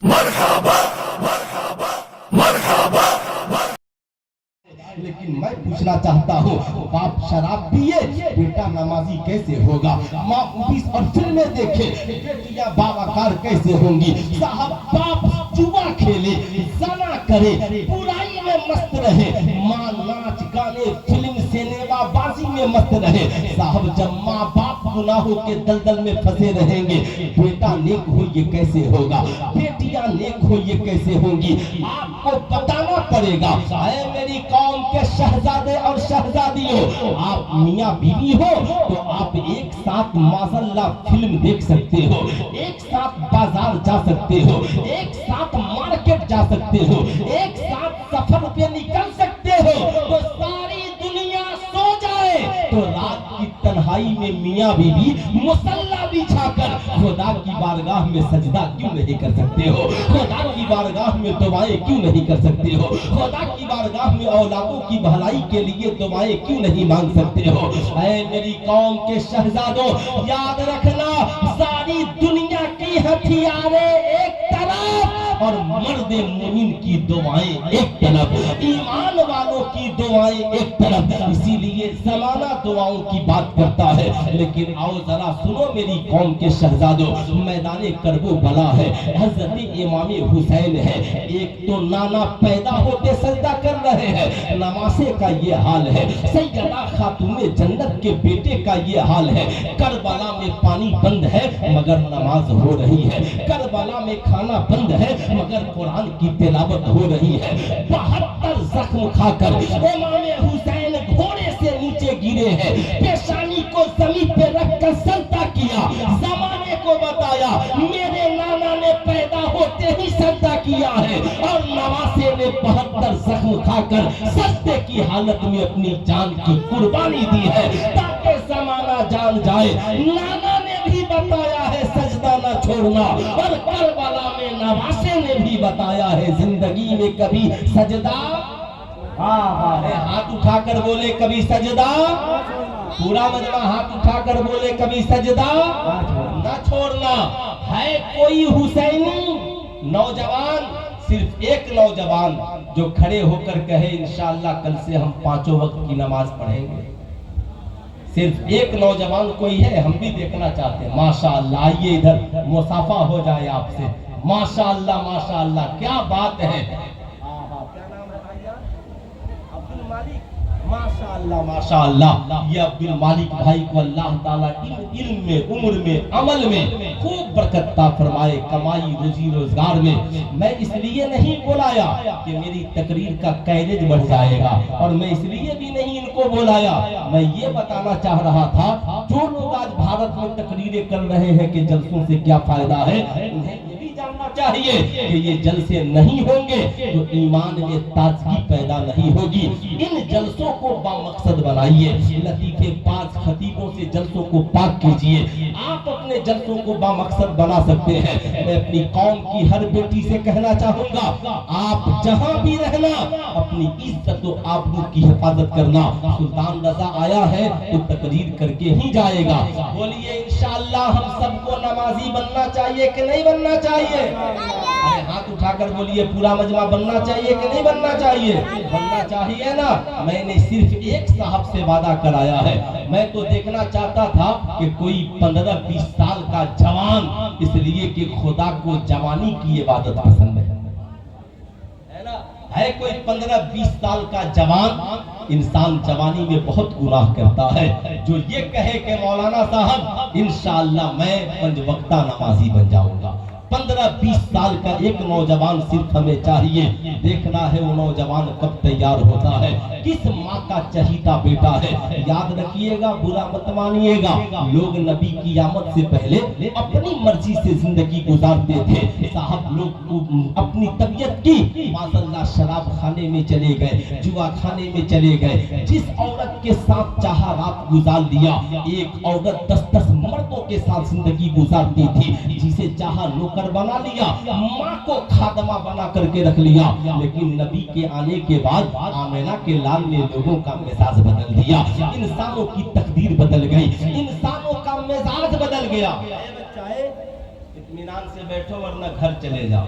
مرحبا مرحبا مرحبا لیکن میں پوچھنا چاہتا ہوں، باپ شراب پیے بیٹا نمازی کیسے ہوگا؟ ماں موویز اور فلمیں دیکھے بیٹیاں باوقار کیسے ہوں گی؟ صاحب باپ جوا کھیلے، زنا کرے، برائی میں مست رہے، ماں ناچ گانے فلم سینما بازی میں مست رہے، صاحب جب ماں باپ گناہوں کے دلدل میں پھنسے رہیں گے بیٹا نیک ہو یہ کیسے ہوگا؟ بیٹیاں نیک ہو یہ کیسے ہوں گی؟ آپ کو بتانا پڑے گا۔ اے میری قوم کے شہزادے اور شہزادیوں، آپ میاں بیوی ہو تو آپ ایک ساتھ معذاللہ فلم دیکھ سکتے ہو، ایک ساتھ بازار جا سکتے ہو، ایک ساتھ مارکیٹ جا سکتے ہو، ایک ساتھ سفر پہ نکل سکتے ہو، تو ساری دنیا سو جائے تو رات کی تنہائی میں میاں بیوی مصلی بچھا کر خدا کی بارگاہ میں سجدہ کیوں نہیں کر سکتے ہو؟ خدا کی بارگاہ میں دعائیں کیوں نہیں کر سکتے ہو؟ خدا کی بارگاہ میں اولادوں کی بھلائی کے لیے دعائیں کیوں نہیں مانگ سکتے ہو؟ اے میری قوم کے شہزادوں، یاد رکھنا ساری دنیا کی ہتھیاریں ایک طرف اور مرد مومن کی دعائیں ایک طرف، ایمان والوں کی دعائیں ایک طرف، اسی لیے زمانہ دعاؤں کی بات کرتا ہے۔ لیکن آؤ ذرا سنو میری قوم کے شہزادوں، میدان کرب و بلا ہے، حضرت امام حسین ہے، ایک تو نانا پیدا ہوتے سجدہ کر رہے ہیں، نمازے کا یہ حال ہے، سیدہ خاتون جنت کے بیٹے کا یہ حال ہے، کربلا میں پانی بند ہے مگر نماز ہو رہی ہے، کربلا میں کھانا بند ہے مگر قرآن کی تلاوت ہو رہی ہے، 72 زخم کھا کر امام حسین گھوڑے سے نیچے گرے ہیں، پیشانی کو زمین پہ رکھ کر سجدہ کیا، زمانے کو بتایا میرے نانا نے پیدا ہوتے ہی سجدہ کیا ہے، اور نواسے نے 72 زخم کھا کر سجدے کی حالت میں اپنی جان کی قربانی دی ہے تاکہ زمانہ جان جائے نانا نے بھی بتایا ہے سجدہ نہ چھوڑنا، اور کربلا میں نواسے نے بھی بتایا ہے زندگی میں کبھی سجدہ، ہاتھ اٹھا کر بولے کبھی سجدہ، پورا مجمع ہاتھ اٹھا کر بولے کبھی سجدہ نہ چھوڑنا۔ ہے کوئی حسینی نوجوان، صرف ایک نوجوان جو کھڑے ہو کر کہے انشاءاللہ کل سے ہم 5 وقت کی نماز پڑھیں گے؟ صرف ایک نوجوان کوئی ہے؟ ہم بھی دیکھنا چاہتے ہیں۔ ماشاءاللہ، آئیے ادھر مصافحہ ہو جائے آپ سے۔ ماشاءاللہ ماشاءاللہ، کیا بات ہے! ماشاءاللہ ماشاءاللہ، یہ عبد المالک بھائی کو اللہ تعالیٰ علم میں، عمر میں، عمل میں خوب برکت عطا فرمائے، کمائی روزی روزگار میں۔ میں اس لیے نہیں بلایا کہ میری تقریر کا کیریج بڑھ جائے گا، اور میں اس لیے بھی نہیں ان کو بلایا، میں یہ بتانا چاہ رہا تھا جو لوگ آج بھارت میں تقریریں کر رہے ہیں کہ جلسوں سے کیا فائدہ ہے، انہیں یہ بھی جاننا چاہیے کہ یہ جلسے نہیں ہوں گے تو ایمان میں تازگی پیدا نہیں ہوگی۔ ان جلسوں کو بامقصد بنائیے، لطیفے باز خطیبوں سے جلسوں کو پاک کیجئے۔ آپ اپنے جلسوں کو بامقصد بنا سکتے ہیں۔ میں اپنی قوم کی ہر بیٹی سے کہنا چاہوں گا، آپ جہاں بھی رہنا اپنی عزت و آبرو کی حفاظت کرنا۔ سلطان رضا آیا ہے تو تقریر کر کے ہی جائے گا۔ بولیے انشاءاللہ ہم سب کو نمازی بننا چاہیے کہ نہیں بننا چاہیے؟ ارے ہاتھ اٹھا کر بولیے پورا مجمع بننا چاہیے کہ نہیں بننا چاہیے؟ بننا چاہیے نا۔ میں نے صرف ایک صاحب سے وعدہ کرایا ہے، میں تو دیکھنا چاہتا تھا کہ کوئی 15-20 سال کا جوان، اس لیے کہ خدا کو جوانی کی عبادت پسند ہے نا، ہے کوئی 15-20 سال کا جوان، انسان جوانی میں بہت گناہ کرتا ہے، جو یہ کہے کہ مولانا صاحب انشاءاللہ میں 5 وقتہ نمازی بن جاؤں گا۔ 15-20 سال کا ایک نوجوان صرف ہمیں چاہیے، دیکھنا ہے وہ نوجوان کب تیار ہوتا ہے، کس ماں کا چہیتا بیٹا ہے۔ یاد رکھیے گا، برا مت مانیے گا، لوگ نبی کی آمد سے پہلے اپنی مرضی سے زندگی گزارتے تھے، صاحب لوگ اپنی طبیعت کی معذاللہ شراب خانے میں چلے گئے، جوا خانے میں چلے گئے، جس عورت کے ساتھ چاہا رات گزار لیا۔ ایک عورت 10 مردوں کے ساتھ زندگی گزارتی تھی، جسے چاہا نوکر بنا لیا، ماں کو خادمہ بنا کر کے رکھ لیا، لیکن نبی کے آنے کے بعد آمنہ کے لال نے لوگوں کا مزاج بدل دیا، انسانوں کی تقدیر بدل گئی، انسانوں کا مزاج بدل گیا۔ اطمینان سے بیٹھو ورنہ گھر چلے جاؤ۔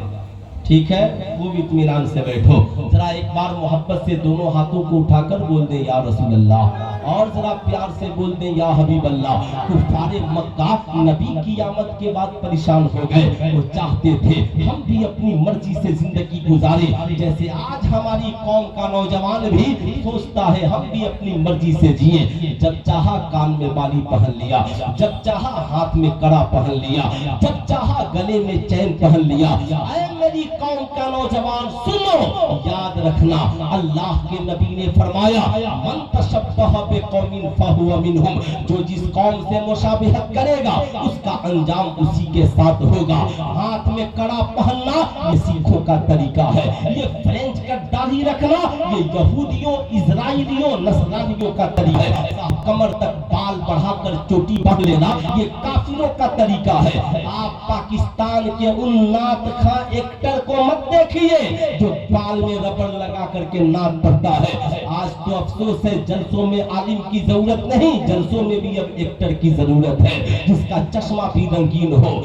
ٹھیک ہے وہ بھی اطمینان سے بیٹھو ذرا ایک بار محبت سے دونوں ہاتھوں کو اٹھا کر بول دیں یا رسول اللہ اور ذرا پیار سے بول دیں یا حبیب اللہ کفار مکہ نبی کی آمد کے بعد پریشان ہو گئے وہ چاہتے تھے ہم بھی اپنی مرضی سے زندگی گزارے جیسے آج ہماری قوم کا نوجوان بھی سوچتا ہے ہم بھی اپنی مرضی سے جئیں جب چاہا کان میں بالی پہن لیا جب چاہا ہاتھ میں کڑا پہن لیا جب چاہا گلے میں چین پہن لیا اے میری قوم کا نوجوان سنو یاد رکھنا اللہ کے نبی نے فرمایا من تشبہ بقوم فہو منہم جو جس قوم سے مشابہت کرے گا اس کا انجام اسی کے ساتھ ہوگا ہاتھ میں کڑا پہننا یہ سکھوں کا طریقہ ہے یہ فرینچ کا داڑھی رکھنا یہ یہودیوں اسرائیلیوں نصرانیوں کا طریقہ ہے کمر تک بال بڑھا کر چوٹی باندھ لینا یہ کافروں کا طریقہ ہے آپ پاکستان کے ان نعت خواں ایکٹر کو مت دیکھیے جو بال میں ربڑ لگا کر کے نعت پڑھتا ہے آج تو افسوس ہے جلسوں میں عالم کی ضرورت نہیں جلسوں میں بھی اب ایکٹر کی ضرورت ہے جس کا چشمہ بھی رنگین ہو